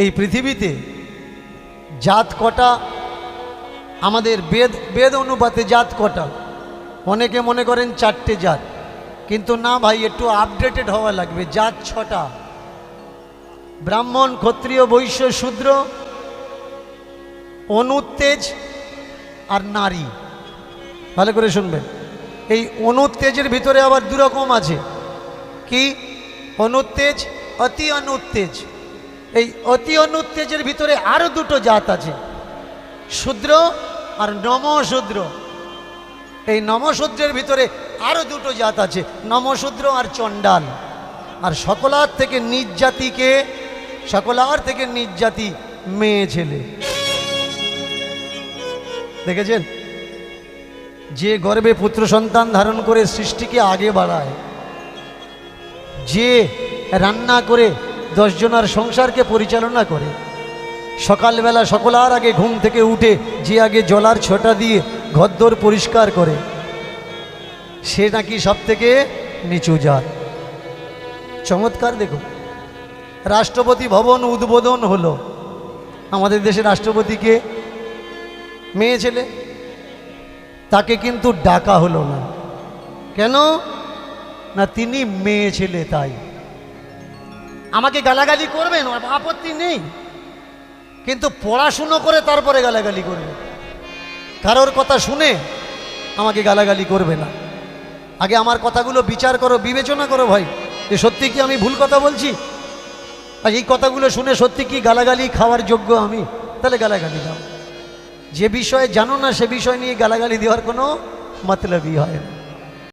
এই পৃথিবীতে জাত কটা, আমাদের বেদ অনুপাতে জাত কটা? অনেকে মনে করেন 4টে জাত, কিন্তু না ভাই, একটু আপডেটেড হওয়া লাগবে। জাত 6টা: ব্রাহ্মণ, ক্ষত্রিয়, বৈশ্য, শূদ্র, অনুত্তেজ আর নারী। ভালো করে শুনবেন। এই অনুত্তেজের ভিতরে আবার 2 রকম আছে। কি? অনুত্তেজ, অতি অনুত্তেজ। এই অতি অনুত্তেজের ভিতরে আরো 2টো জাত আছে, শূদ্র আর নমশূদ্র। এই নমশূদ্রের ভিতরে আরো 2টো জাত আছে, নমশূদ্র আর চণ্ডাল। আর সকলার থেকে নিজ জাতিকে, সকলার থেকে নিজ জাতি মেয়ে ছেলে। দেখেছেন? যে গর্ভে পুত্র সন্তান ধারণ করে সৃষ্টিকে আগে বাড়ায়, যে রান্না করে 10 জনের সংসারকে পরিচালনা করে, সকালবেলা সকলার আগে ঘুম থেকে উঠে যে আগে জলার ছোটা দিয়ে ঘরদোর পরিষ্কার করে, সে নাকি সব থেকে নিচু জাত। চমৎকার! দেখো, রাষ্ট্রপতি ভবন উদ্বোধন হলো। আমাদের দেশের রাষ্ট্রপতিকে মেয়ে ছেলে, তাকে কিন্তু ডাকা হলো না। কেন না? তিনি মেয়ে ছেলে। তাই আমাকে গালাগালি করবেন, আপত্তি নেই, কিন্তু পড়াশুনো করে তারপরে গালাগালি করবে। কারোর কথা শুনে আমাকে গালাগালি করবে না। আগে আমার কথাগুলো বিচার করো, বিবেচনা করো ভাই, যে সত্যি কি আমি ভুল কথা বলছি, আর এই কথাগুলো শুনে সত্যি কি গালাগালি খাওয়ার যোগ্য আমি, তাহলে গালাগালি দাও। যে বিষয়ে জানো না সে বিষয় নিয়ে গালাগালি দেওয়ার কোনো মতলবই হয় না।